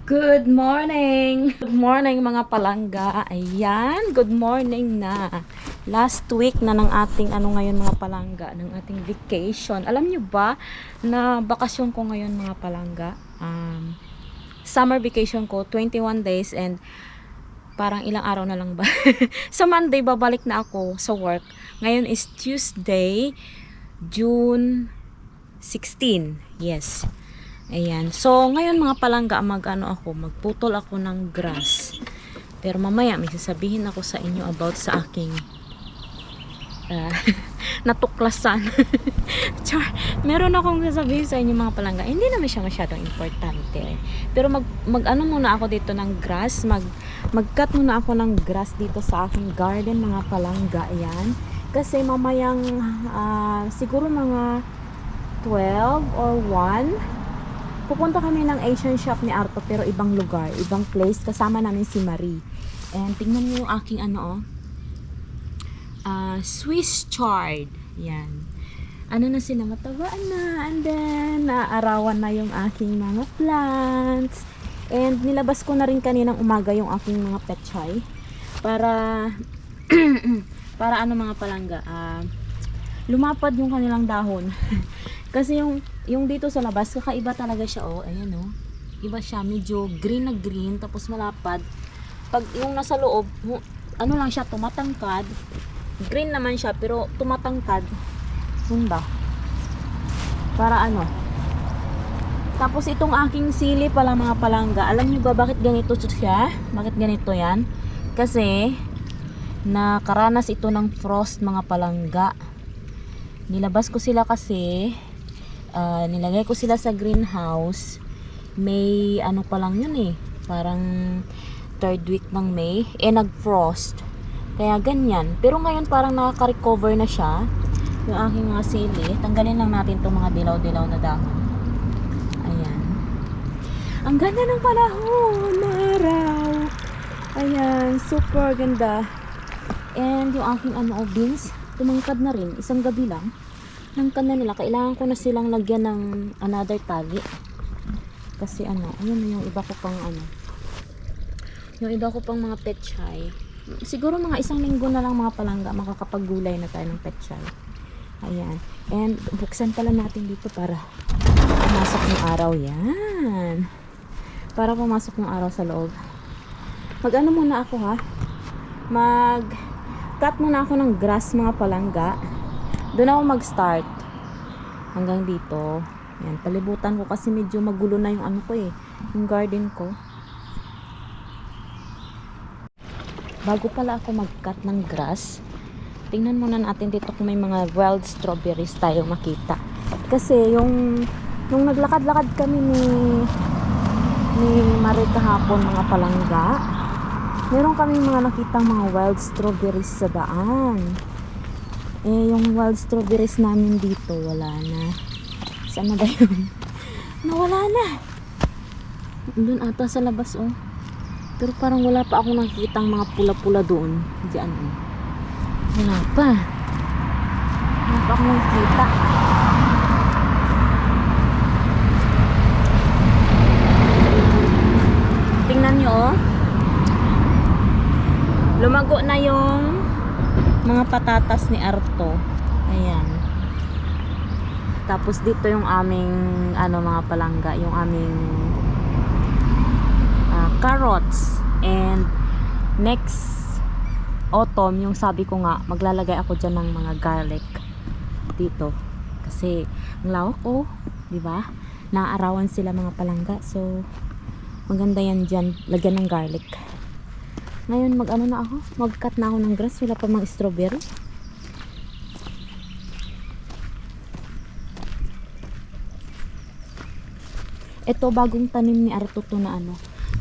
Good morning! Good morning mga palangga. Ayan, good morning na. Last week na ng ating ngayon mga palangga, ng ating vacation. Alam nyo ba na bakasyon ko ngayon mga palangga? Summer vacation ko, 21 days and parang ilang araw na lang ba? Sa Monday babalik na ako sa work. Ngayon is Tuesday, June 16. Yes. Ayan. So, ngayon mga palangga, magputol ako ng grass. Pero mamaya, may sasabihin ako sa inyo about sa aking natuklasan. Char, meron akong sasabihin sa inyo mga palangga. Hindi naman siya masyadong importante. Pero muna ako dito ng grass. Mag-cut muna ako ng grass dito sa aking garden mga palangga. Ayan. Kasi mamayang siguro mga 12 or 1 pupunta kami ng Asian shop ni Arto, pero ibang lugar, ibang place. Kasama namin si Marie. And tingnan niyo yung aking Swiss chard. Yan. Na sila, matabaan na. And then, naarawan na yung aking mga plants. And nilabas ko na rin kaninang umaga yung aking mga pechay. Para, para mga palangga, lumapad yung kanilang dahon. Kasi yung dito sa labas, kakaiba talaga siya, ayan iba siya, medyo green na green, tapos malapad. Pag yung nasa loob, lang siya, tumatangkad. Green naman siya, pero tumatangkad. Yun ba? Para Tapos itong aking sili pala mga palangga, alam niyo ba bakit ganito siya? Bakit ganito yan? Kasi, nakaranas ito ng frost mga palangga. Nilabas ko sila kasi, nilagay ko sila sa greenhouse. May pa lang yun parang 3rd week ng May, nag-frost, kaya ganyan. Pero ngayon parang nakaka-recover na siya yung aking mga sili. Tanggalin lang natin itong mga dilaw-dilaw na dahon. Ayan, ang ganda ng panahon na araw. Ayan, super ganda. And yung aking beans, tumangkad na rin, isang gabi lang nangkad na nila. Kailangan ko na silang lagyan ng another tali. Kasi ayun yung iba ko pang yung iba ko pang mga pechay. Siguro mga isang linggo na lang mga palangga, makakapaggulay na tayo ng pechay. Ayan. And buksan pala natin dito para pumasok yung araw. Yan. Para pumasok yung araw sa loob. Muna ako cut muna ako ng grass mga palangga. Doon ako mag-start hanggang dito. Yan, palibutan ko kasi medyo magulo na yung yung garden ko. Bago pala ako mag-cut ng grass, tingnan muna natin dito kung may mga wild strawberries tayo makita. Kasi yung naglakad-lakad kami ni Marie kahapon mga palangga, meron kami mga nakitang mga wild strawberries sa daan. Yung wild strawberries namin dito, wala na. Saan na ba yun? Nawala na. Doon ata sa labas, Pero parang wala pa akong nakikitang mga pula-pula doon. Diyan, Wala pa. Wala pa akong nakikita. Tingnan nyo, lumago na yung mga patatas ni Arto. Ayan. Tapos dito yung aming mga palangga, yung aming carrots. And next autumn, yung sabi ko nga, maglalagay ako dyan ng mga garlic dito. Kasi ang lawak di ba? Naaarawan sila mga palangga. So maganda yan dyan, lagyan ng garlic. Ngayon mag-cut na ako ng grass. Wala pa mga strawberry. Ito bagong tanim ni Arto to na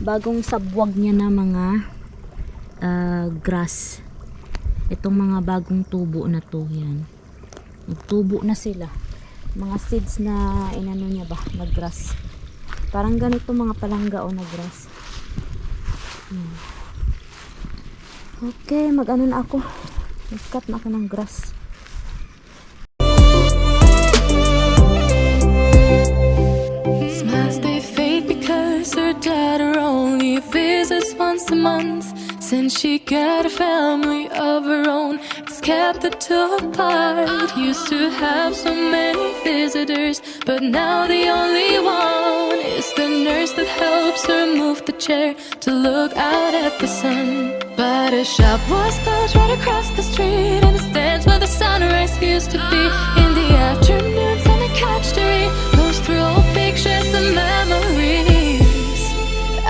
bagong sabwag niya na mga grass. Itong mga bagong tubo na to, yan. Nagtubo na sila. Mga seeds na niya ba, na grass. Parang ganito mga palangga na grass. Yan. Okay, na ako. Mag-cut na ako ng grass. Smiles they fade because they're dead with visits once a month. Since she got a family of her own, it's kept the two apart. Used to have so many visitors, but now the only one is the nurse that helps her move the chair to look out at the sun. But her shop was built right across the street, and it stands where the sunrise used to be. In the afternoons on the couch to read, goes through old pictures and memories.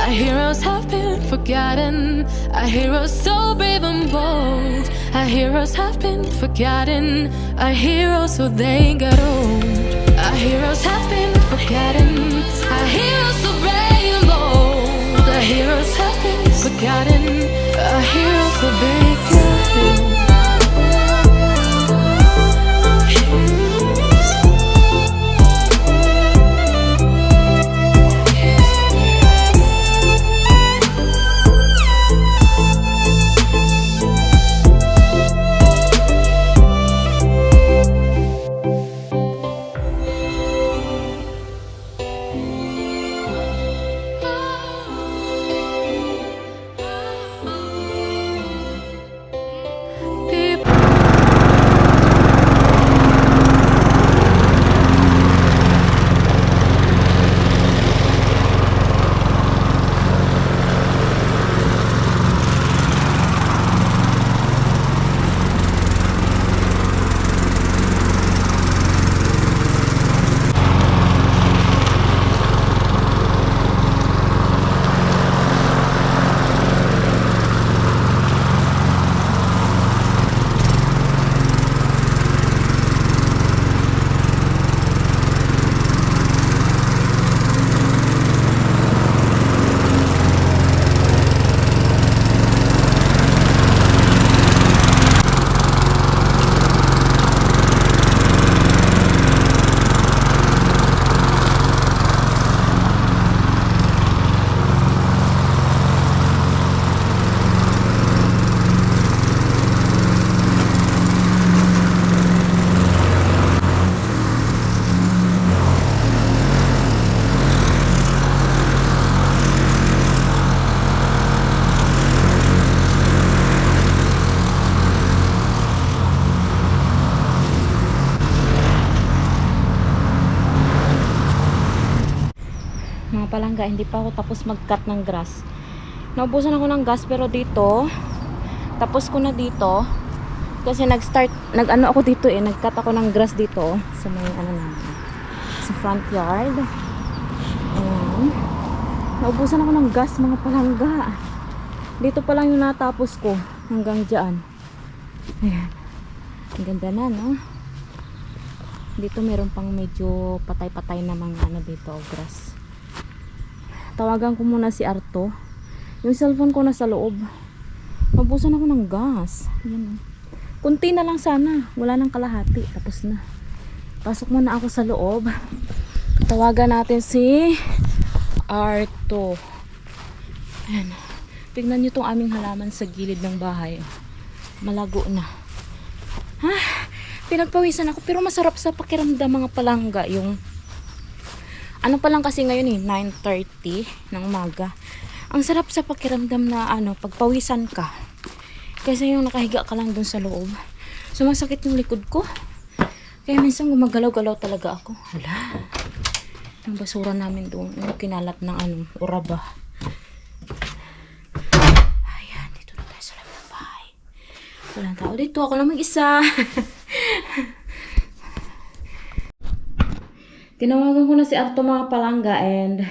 Our heroes have been forgotten, our heroes so brave and bold. Our heroes have been forgotten, our heroes so they got old. Our heroes have been forgotten, our heroes so brave and bold. Our heroes have been forgotten, our heroes so they got old. Mga palangga, hindi pa ako tapos mag-cut ng grass. Naubusan ako ng gas, pero dito tapos ko na dito kasi nag-ano ako dito nag-cut ako ng grass dito sa may ano namin, sa front yard. Ayan. Naubusan ako ng gas, mga palangga. Dito pa lang yung natapos ko hanggang dyan. Ayan. Ang ganda na, no? Dito meron pang medyo patay-patay na mga ano dito, grass. Tawagan ko muna si Arto. Yung cellphone ko nasa loob. Mabusan ako ng gas. Yan. Kunti na lang sana. Wala nang kalahati. Tapos na. Pasok muna ako sa loob. Tawagan natin si Arto. Ayan. Tignan nyo tong aming halaman sa gilid ng bahay. Malago na. Ha? Pinagpawisan ako. Pero masarap sa pakiramdam, mga palangga. Yung ano pa lang kasi ngayon 9:30 ng umaga. Ang sarap sa pakiramdam na pagpawisan ka. Kasi yung nakahiga ka lang dun sa loob. Sumasakit yung likod ko. Kaya minsan gumagalaw-galaw talaga ako. Hala. Yung basura namin doon. Yung kinalat ng uraba. Ayan, dito na tayo sa loob ng bahay. Walang tao dito. Ako lang mag-isa. Tinawagan ko na si Arto, mga palangga, and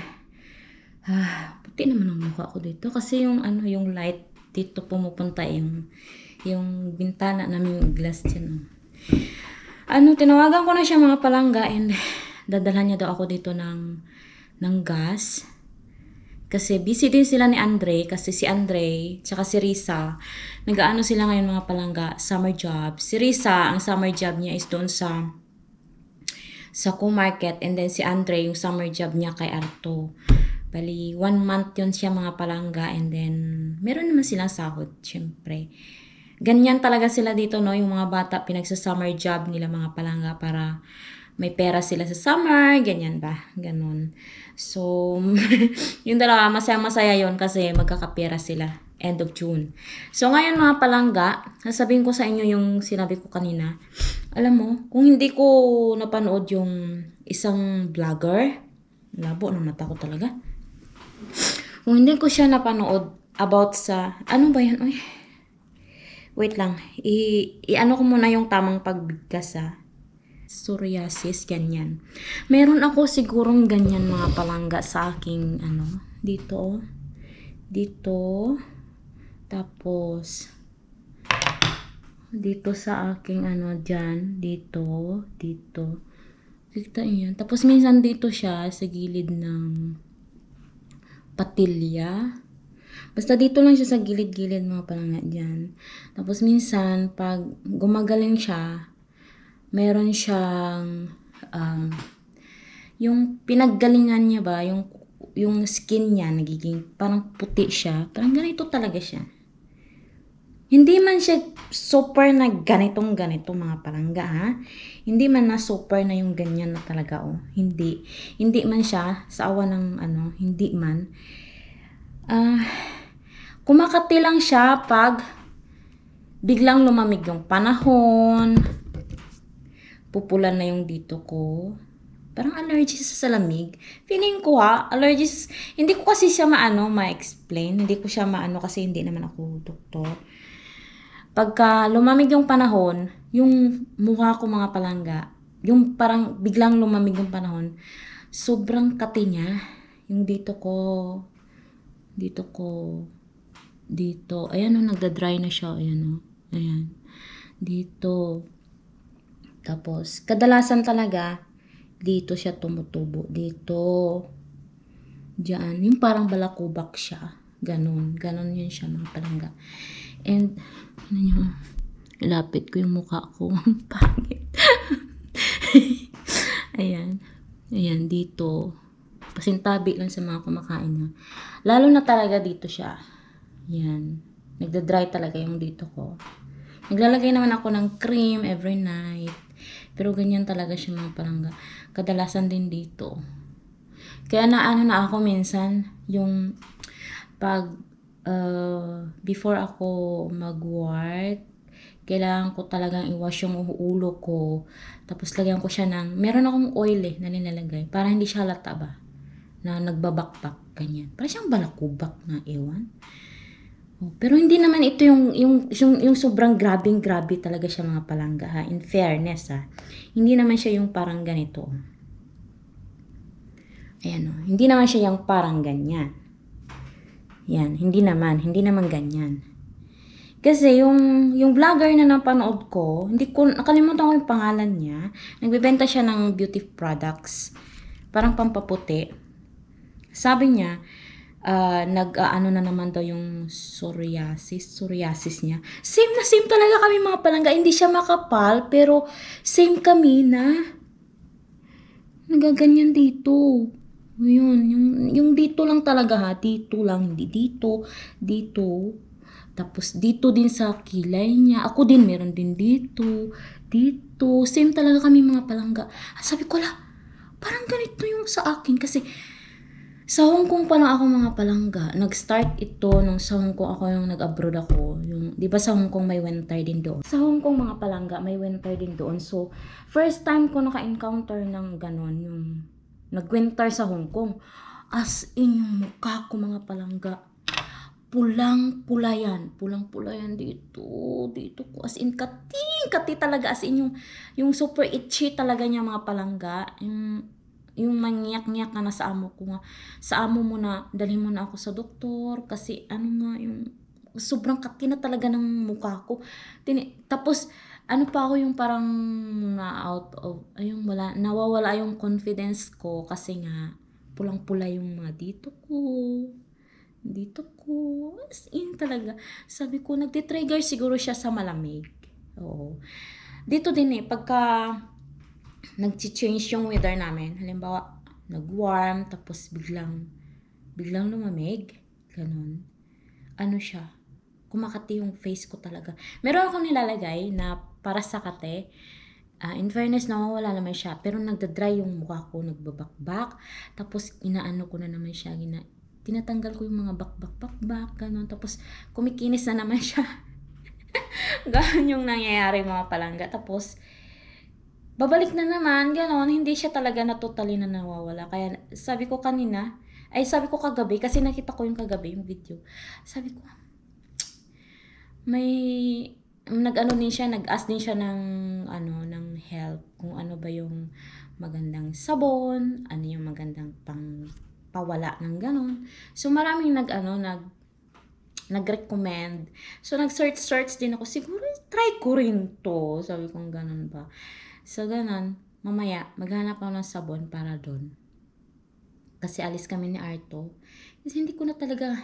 puti naman ang mukha ko dito kasi yung yung light dito pumupunta yung bintana namin, yung glass dyan. Tinawagan ko na siya, mga palangga, and dadalhan niya daw ako dito ng gas kasi busy din sila ni Andre, kasi si Andre tsaka si Risa nag-aano sila ngayon, mga palangga, summer job. Si Risa, ang summer job niya is doon sa Co-Market, and then si Andre, yung summer job niya kay Arto. Bali, 1 month yun siya, mga palangga, and then meron naman silang sahod, syempre. Ganyan talaga sila dito, no? Yung mga bata, pinagsa-summer job nila, mga palangga, para may pera sila sa summer, ganyan ba? Ganon. So, yung dalawa, masaya-masaya yon kasi magkakapera sila. End of June. So, ngayon mga palangga, sasabihin ko sa inyo yung sinabi ko kanina. Alam mo, kung hindi ko napanood yung isang vlogger, labo ng mata ko talaga. Kung hindi ko siya napanood about sa, ano ba yan? Uy, wait lang. I-ano ko muna yung tamang pagbigkas psoriasis, ganyan. Meron ako sigurong ganyan mga palangga sa aking, dito, dito, tapos, dito sa aking, dyan, dito, dito. Kita yan. Tapos, minsan dito siya sa gilid ng patilya. Basta dito lang siya sa gilid-gilid mga palangga dyan. Tapos, minsan, pag gumagaling siya, meron siyang, yung pinaggalingan niya ba, yung skin niya, nagiging parang puti siya. Parang ganito talaga siya. Hindi man siya super na ganitong mga palangga, ha? Hindi man na super na yung ganyan na talaga, oh. Hindi. Hindi man siya, sa awa ng hindi man. Kumakati lang siya pag biglang lumamig yung panahon. Pupulan na yung dito ko. Parang allergy sa lamig. Feeling ko allergies. Hindi ko kasi siya ma-explain. Hindi ko siya kasi hindi naman ako doktor. Pagka lumamig yung panahon, yung mukha ko mga palangga, yung parang biglang lumamig yung panahon, sobrang kati niya. Yung dito ko, dito. Ayan nagda-dry na siya. Ayan Ayan. Dito. Tapos, kadalasan talaga, dito siya tumutubo. Dito. Diyan. Yung parang balakubak siya. Ganon yun siya mga palangga. And, ilapit ko yung mukha ko. Pangit. Ayan. Ayan, dito. Pasintabi lang sa mga kumakain na. Lalo na talaga dito siya. Ayan. Nagda-dry talaga yung dito ko. Naglalagay naman ako ng cream every night. Pero ganyan talaga siya mga palangga. Kadalasan din dito. Kaya na ako minsan, yung pag before ako mag-work, kailangan ko talagang i-wash yung ulo ko. Tapos lagyan ko siya meron akong oil na nilalagay para hindi siya halata ba na nagbabakbak, ganyan. Para siyang balakubak na ewan. Pero hindi naman ito yung sobrang grabe talaga siya mga palangga, ha. In fairness, ha. Hindi naman siya yung parang ganito. Ayan, hindi naman siya yung parang ganyan. Yan, hindi naman ganyan. Kasi yung vlogger na napanood ko, nakalimutan ko yung pangalan niya. Nagbebenta siya ng beauty products. Parang pampaputi. Sabi niya, na naman daw yung psoriasis niya. Same na same talaga kami mga palangga. Hindi siya makapal, pero same kami na nagaganyan dito. Yun, yung dito lang talaga, ha. Dito lang, hindi dito. Tapos dito din sa kilay niya. Ako din, meron din dito. Dito. Same talaga kami mga palangga. Sabi ko, parang ganito yung sa akin. Kasi sa Hong Kong pa lang ako mga palangga. Nag-start ito nung sa Hong Kong ako yung nag-abroad ako. Di ba sa Hong Kong may winter din doon? Sa Hong Kong mga palangga, may winter din doon. So, first time ko naka-encounter ng ganon, yung nag-winter sa Hong Kong. As in, yung mukha ko mga palangga, pulang-pula yan. Pulang-pula yan dito. Dito ko. As in, kati talaga. As in, yung super itchy talaga niya mga palangga. Yung mangyak-ngyak na sa amo ko nga. Sa amo mo na, dalhin mo na ako sa doktor. Kasi yung sobrang kati na talaga ng mukha ko. Tapos, pa ako yung parang nawawala yung confidence ko kasi nga pulang-pula yung mga dito ko, as in talaga. Sabi ko, nagtitrigger siguro siya sa malamig. Oo. Dito din pagka nag-change yung weather namin, halimbawa, nag-warm, tapos biglang lumamig, ganun. Siya, kumakati yung face ko talaga. Meron akong nilalagay na para sa kate, In fairness, nawawala naman siya. Pero nagda-dry yung mukha ko, nagbabakbak. Tapos, inaano ko na naman siya. Tinatanggal ko yung mga bakbak, ganun. Tapos, kumikinis na naman siya. Ganun yung nangyayari mga palangga. Tapos, babalik na naman, ganun. Hindi siya talaga na totally na nawawala. Kaya, sabi ko kagabi, kasi nakita ko yung kagabi, yung video. Sabi ko, nag-ask din siya ng help kung ano ba yung magandang sabon, ano yung magandang pawala ng ganon. So maraming nag-recommend. So nag-search din ako, siguro try ko rin to. Sabi ko ganon ba. So ganon, mamaya maghanap ako ng sabon para doon. Kasi alis kami ni Arto. Kasi hindi ko na talaga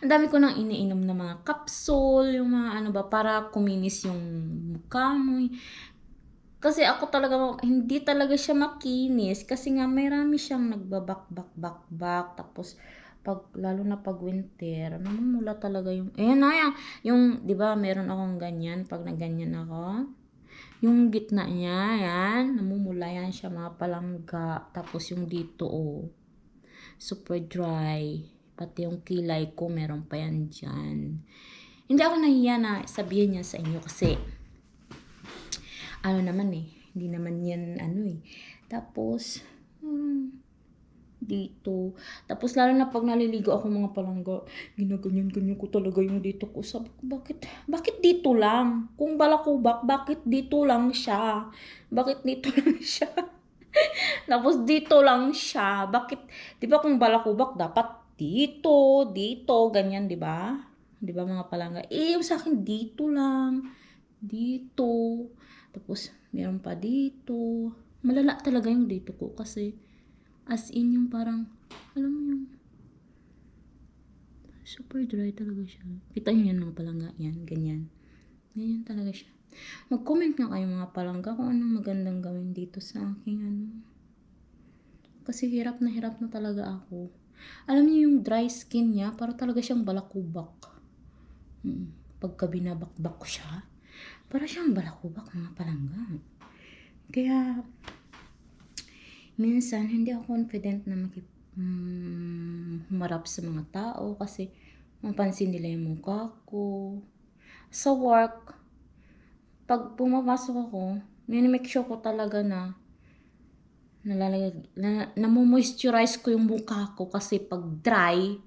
ang dami ko nang iniinom na mga capsule, yung mga para kuminis yung mukha mo. Kasi ako talaga, hindi talaga siya makinis. Kasi nga, marami siyang nagbabak-bak-bak. Tapos, lalo na pag winter, namumula talaga yung, yung, di ba, meron akong ganyan, pag naganyan ako. Yung gitna niya, yan, namumula yan siya, mga palangga. Tapos yung dito, super dry. Pati yung kilay ko, meron pa yan dyan. Hindi ako nahiya na sabihin niya sa inyo kasi, hindi naman yan, Tapos, dito. Tapos, lalo na pag naliligo ako mga palangga, ginaganyan-ganyan ko talaga yung dito ko. Sabi ko, bakit dito lang? Kung balakubak, bakit dito lang siya? Bakit dito lang siya? Tapos, dito lang siya. Bakit, di ba kung balakubak, dapat dito, ganyan, di ba? Di ba mga palangga? Yung sa akin, dito lang. Dito. Tapos, meron pa dito. Malala talaga yung dito ko kasi as in yung parang, alam mo yung super dry talaga siya. Kita nyo yan mga palangga. Yan, ganyan. Ganyan talaga siya. Mag-comment nga kayo mga palangga kung anong magandang gawin dito sa aking Kasi hirap na talaga ako. Alam niyo yung dry skin niya, para talaga siyang balakubak. Pagka binabakbak ko siya, para siyang balakubak mga palangga. Kaya, minsan, hindi ako confident na humarap sa mga tao kasi mapansin nila yung mukha ko. Sa work, pag pumapasok ako, minimake sure ko talaga na namomoisturize ko yung mukha ko kasi pag dry,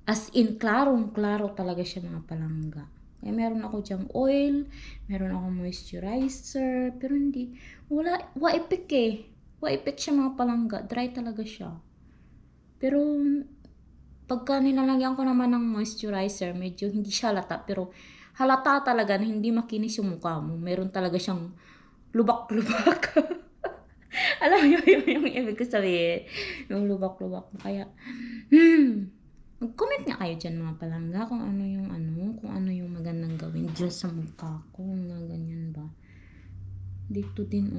as in, klarong-klaro talaga siya mga palangga. Kaya meron ako dyang oil, meron ako moisturizer, pero hindi, waipik waipik siya mga palangga, dry talaga siya. Pero, pagka nilalagyan ko naman ng moisturizer, medyo hindi siya halata, pero halata talaga na hindi makinis yung mukha mo. Meron talaga siyang lubak-lubak. Alam mo yung ibig ko sabihin. Yung lubak-lubak. Kaya, mag-comment nga kayo dyan mga palangga kung ano yung magandang gawin dyan sa mukha ko. Ganyan ba? Dito din,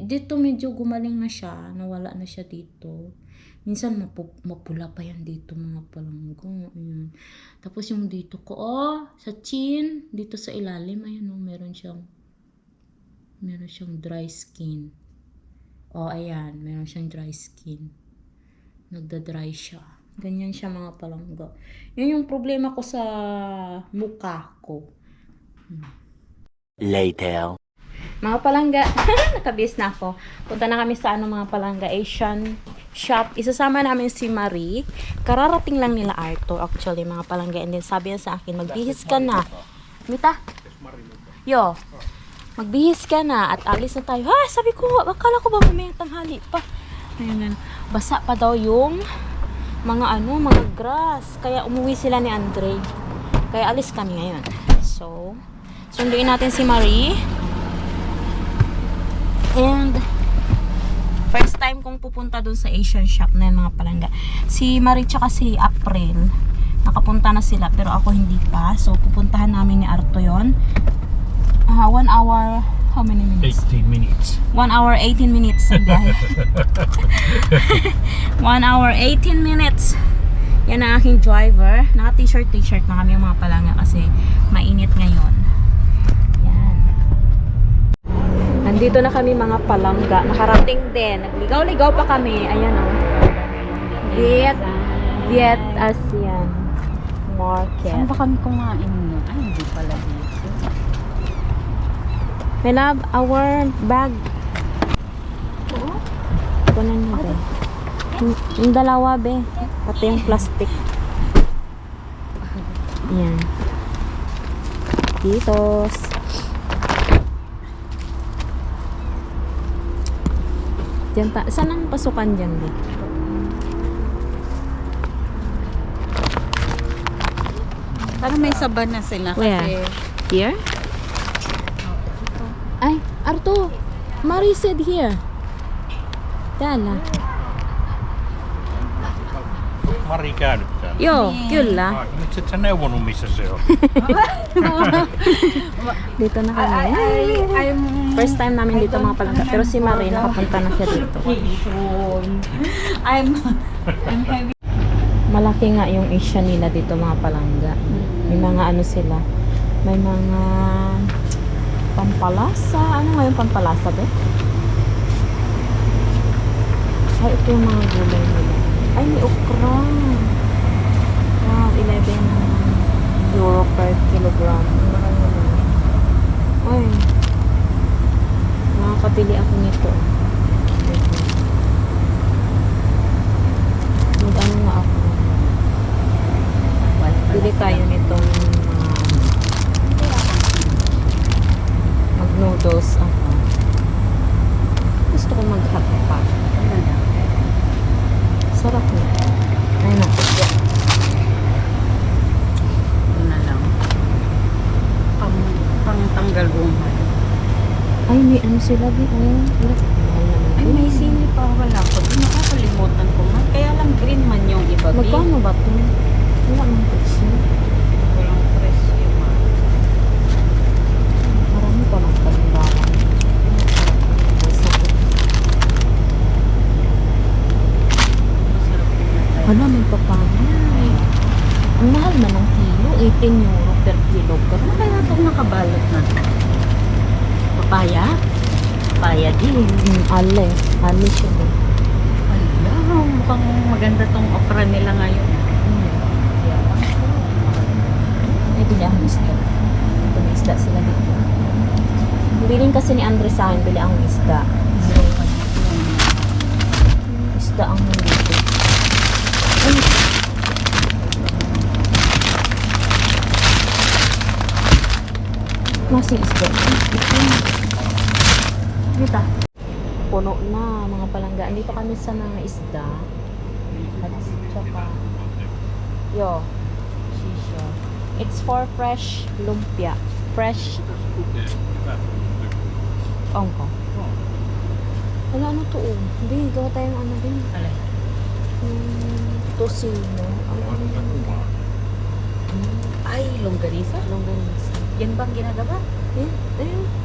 dito medyo gumaling na siya. Nawala na siya dito. Minsan mapula pa yan dito mga palangga. Ayan. Tapos yung dito ko, sa chin, dito sa ilalim, ayan meron siyang dry skin. Ayan, meron siyang dry skin. Nagda-dry siya. Ganyan siya mga palangga. Yun yung problema ko sa mukha ko. Later. Mga palangga, nakabis na ako. Punta na kami sa mga palangga, Asian shop. Isasama namin si Marie. Kararating lang nila Arto, actually, mga palangga. And then sabi niya sa akin, magbihis ka na. Mita? Yo. Magbihis ka na at alis na tayo. Sabi ko, akala ko ba mamaya tanghali pa. Ayan, basa pa daw yung mga grass. Kaya umuwi sila ni Andre. Kaya alis kami ngayon. So, sunduin natin si Marie. And, first time kong pupunta dun sa Asian shop na yan mga palangga. Si Marie tsaka si April, nakapunta na sila pero ako hindi pa. So, pupuntahan namin ni Arto yon. 1 hour, how many minutes? 18 minutes. 1 hour, 18 minutes. 1 hour, 18 minutes. Yan ang aking driver. Naka t-shirt na kami mga palangga kasi mainit ngayon. Yan. Nandito na kami mga palangga. Nakarating din. Nagligaw-ligaw pa kami. Ayan o. Viet Asian Market. Saan ba kami kumain nun? Ay, hindi pala dito. My love, our bag. Kunan mo, be. Yung dalawa, be. Pati yung plastic. Ayan. Titos. Diyan saan ang pasukan dyan, be? Parang may saban na sila Where? kasi Here? Ay, Arto. Mari said here. Täällä. Mari käynyt täällä. Joo, kyllä. Miksi et sä neuvonut missä se on? Dito na kami. First time namin dito mga palangga. Pero si Marie, nakapunta na siya dito. I'm having Malaki nga yung Asia nila dito mga palangga. May mga ano sila. May mga pampalasa. Ano nga yung pampalasa, be? Ay, ito yung mga gulay nila. Ay, may okra. Wow, 11 euro per kilogram. Ay, makakapili ako nito. Mag-ano nga ako. Bili tayo nitong mag-noodles ako. Gusto ko mag-hotpot. Sarap na. Ayun na. Ito na lang. Pang-tanggal buhay. Ay, may ano sila di. Ay, may sili pa. Wala ko. Di nakakalimutan ko man. Kaya lang green man yung iba. Magkano ba ito? Wala ang presyo. Walang presyo man. Marami pa ng kalimbawan. Masarap yung natay. Wala, may papaya. Ang mahal na ng kilo. 18 euro per kilo. Ano kaya itong nakabalot na? Papaya? Papaya din. Ale. Ale siya din. Ala, mukhang maganda tong okra nila ngayon. Ay, bili akong isda. May isda sila dito. Biling kasi ni Andre sa akin, bili akong isda. Isda ang nandito. Ay! Masing isda. Dito. Puno na mga palangga. Dito kami sa mga isda. At saka shisha. It's for fresh lumpia. Fresh ongko. Wala ano to oh. Hindi, gawa tayong ano din. Alay. Tosino. Ang ano yun? Ay, longganisa? Longganisa. Yan bang ginagawa?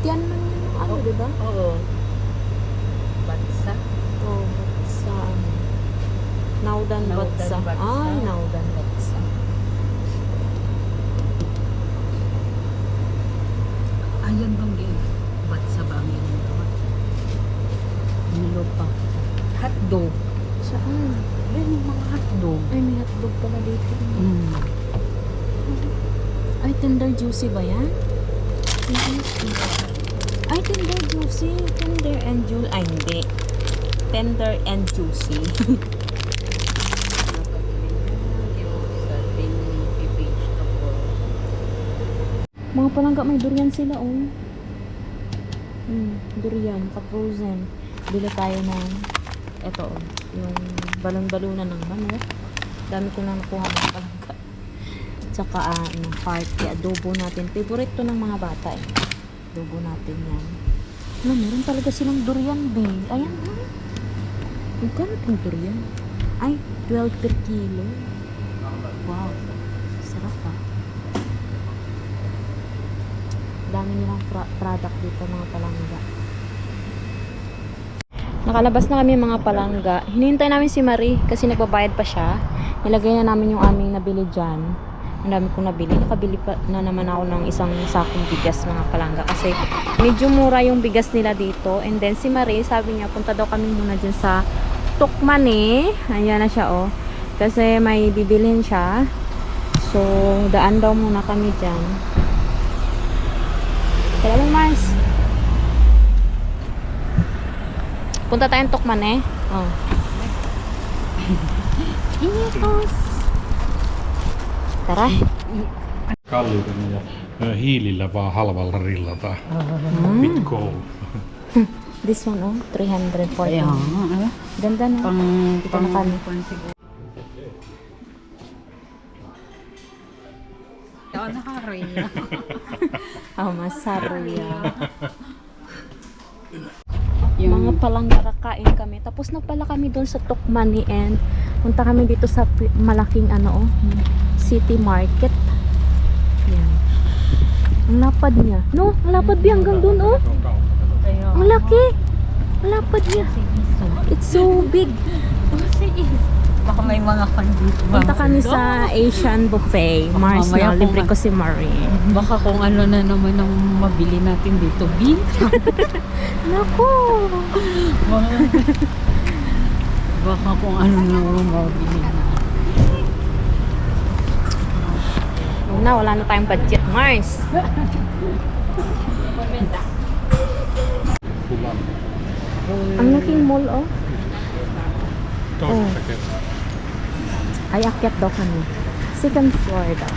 Tiyan man yun yung ano, di ba? Oo. Bansa? Oh, sa ano. Naudan Naudan Batsa. Batsa. Ay, Naudan Batsa. Ayan bang bansa ba ang ginagawa? Nilo pa. Hotdog. Saan? Yan yung mga hotdog. Ay, may hotdog pala dito. Mm. Ay, tender juicy ba yan? Ay, tender juicy. Tender and juicy. Ay, hindi. Tender and juicy. Mga palangga, may durian sila, oh. Durian, ka-frozen. Bili tayo ng, eto, oh, yung balon-balunan ng manok. Dami ko na nakuha ng palangga. Tsaka, party, adobo natin. Favorite to ng mga bata, eh. Adobo natin yan. Ano, meron talaga silang durian, babe. Ayan, ha? Magkano itong durian? Ay, 12 per kilo. Wow. Sarap, ha? Dami nilang product dito, mga palangga. Nakalabas na kami mga palangga. Hinihintay namin si Marie kasi nagbabayad pa siya. Nilagay na namin yung aming nabili dyan. Ang dami ko nabili. Nakabili pa na naman ako ng isang sakong bigas mga palangga. Kasi medyo mura yung bigas nila dito. And then si Marie, sabi niya, punta daw kami muna dyan sa Tukmani. Ayan na siya oh. Kasi may bibilhin siya. So, daan daw muna kami dyan. Kaya mo, Mars. Punta tayong Tukmani. Oh. Inikos. Tara. Kalliiden ja hiilillä vaan halvalla rillata. Bitcoin. This one, oh. 340. Ayan. Ganda na. Dito na kami. Nakakariya. Oh, masarya. Mga palangga kakain kami. Tapos na pala kami doon sa Tukmani and punta kami dito sa malaking ano, oh, city market. Yan. Ang lapad niya. No, ang lapad niya hanggang doon, oh. Ang laki. Ang lapad niya. It's so big. Baka may mga dito. Punta kami sa Asian buffet. Mars mamaya na, kung libre ko si Marie. Baka kung ano na naman ang mabili natin dito. Bean? Naku! Baka kung ano na naman mabili natin. Wala na tayong budget, Mars. Ang laking mall, oh. Toista kertaa. Ay, akyat daw kami. Second floor daw.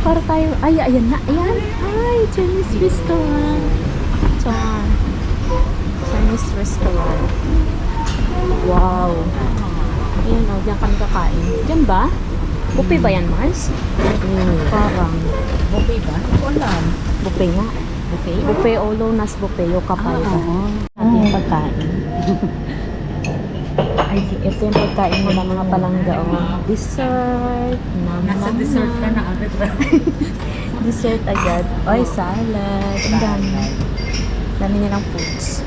Para tayo, ay, ayan na, ayan. Ay, Chinese restaurant. Chan. Chinese restaurant. Wow. Ayan, oh, diyan kami kakain. Diyan ba? Buffet ba yan, Mars? Parang. Okay ba? Hindi ko alam. Buffet nga. Okay? Buffet ulo, nas buffet, yung kapay ba? Ito yung pagkain. Ay, ito yung pagkain nila mga palangga. Oh. Dessert. Nasa dessert ka na agad ba? Dessert agad. Ay, salad. Ang dami. Dami nilang foods.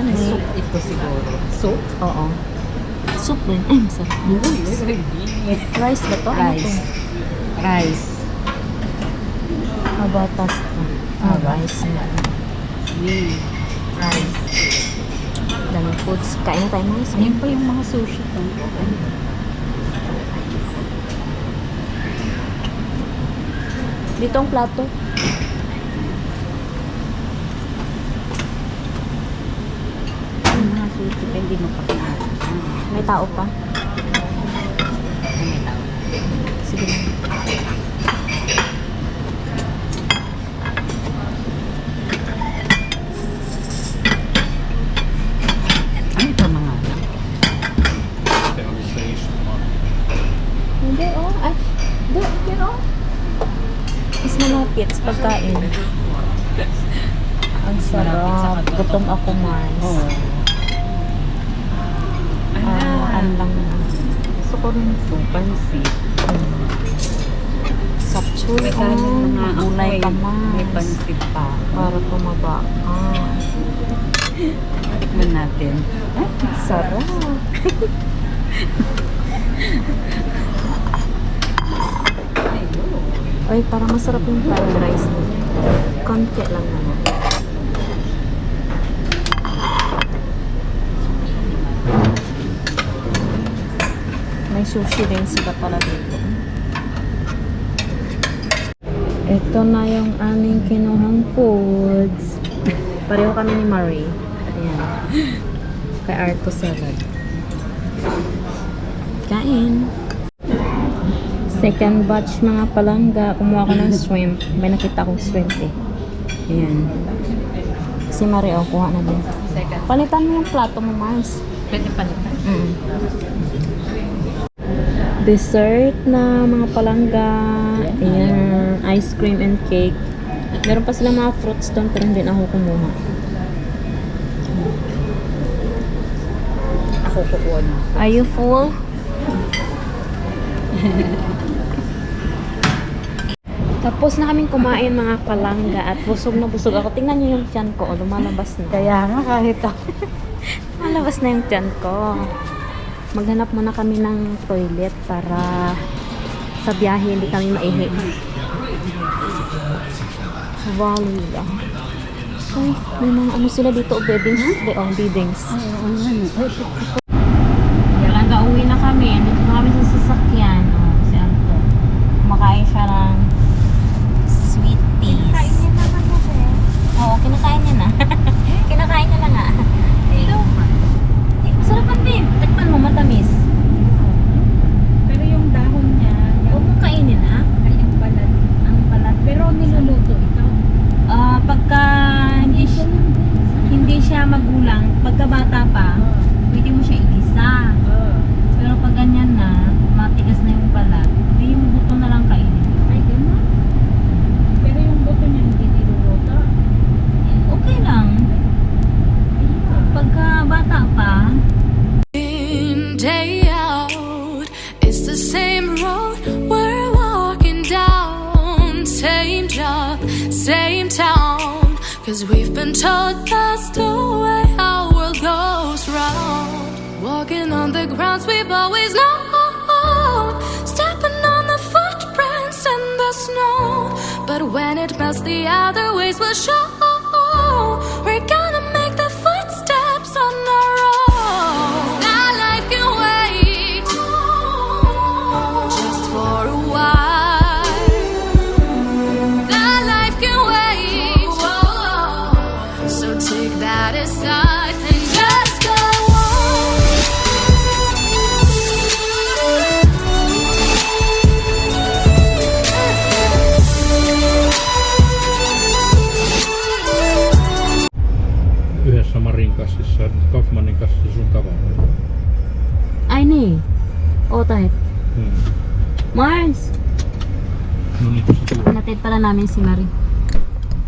May Soup ito siguro. Soup? Oo. Soup din. Ay, masarap. Rice ba to? Ano to? Rice. Rice. Habatas to. Ah, rice. Rice. Daming foods. Kain na tayo mga isa. Ayun pa yung mga sushi to. Dito ang plato. Yung mga sushi pa hindi makakain. May tao pa. May tao. Sige lang. Ano ito mga Se oli se istumaan. Hindi, oh. Ay, hindi, oh. Mas malapit sa pagkain. Ang sarap. Gutom ako, Mars. Oo. Ano lang na. Gusto ko rin ito. Pansit. Sapchoy. May kanin mga gulay ka, May Mars. pansit pa. Para tumaba. Ah, Tikman natin. sarap. Ay, parang masarap yung fried rice nila. Konti lang naman. May sushi din sila pala dito. Ito na yung aming kinuhang foods. Pareho kami ni Marie. Ayan. Kay Arto Salad. Kain. Second batch mga palangga. Kumuha ko ng shrimp. May nakita akong shrimp eh. Ayan. Si Marie, oh, kuha na din. Second. Palitan mo yung plato mo, Mars. Pwede palitan. Dessert na mga palangga. Ayan. Ice cream and cake. Meron pa silang mga fruits doon pero hindi na ako kumuha. Ako kukuha na. Are you full? Tapos na kaming kumain mga palangga at busog na busog ako. Tingnan niyo yung tiyan ko, lumalabas na. Kaya nga kahit ako. Lumalabas na yung tiyan ko. Maghanap muna kami ng toilet para sa biyahe hindi kami maihi. Valley. Ay, may mga ano sila dito, beddings. Beddings. Talaga uwi na kami. Dito na kami sa sasakyan. Oh, si Anto. Kumakain siya ng sweet peas. Kain niya naman mo, Oo, kinakain niya na. Kinakain niya na nga. Eh, masarap din. Tikman mo, matamis. Pero yung dahon niya, Huwag mong kainin, ha? ay ang balat. Ang balat. Pero niluluto ito. Pagka hindi siya magulang, pagka bata pa, pwede mo siya igisa. Pero pag ganyan na, matigas na yung balat, hindi yung buto na lang kainin. Ay, gano'n. Pero yung buto niya hindi niluluto. Okay lang. Pagka bata pa, In, day out, it's the same road we're walking down. Same job, same town. 'Cause we've been told that's the way our world goes round. Walking on the grounds we've always known, stepping on the footprints in the snow. But when it melts, the other ways will show. We're gonna make the footsteps on our own. That life can wait just for a while. That life can wait. So take that aside and just go on. Yhdessä Marin kassissa, Kaufmanin kassissa sun tavaroita. ay ni. O, tayo. Mars! No niin, tuossa tulee. Pinatid pala namin si Marie.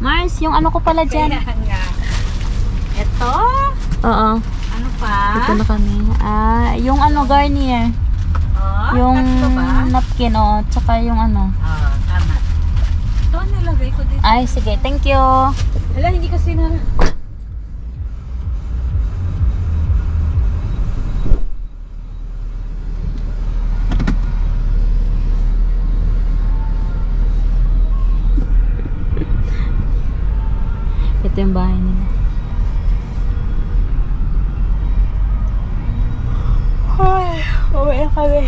Mars, yung ano ko pala dyan. Kaya nga. Ito? Oo. Ano pa? Ito na kami. Yung ano, Garnier. Oh, Yung tatlo ba? napkin, tsaka yung ano. Tama. Ito ang nilagay ko dito. Ay, sige. Thank you. Hala, hindi kasi na... Ito yung bahay nila. Ay, uwi na kami.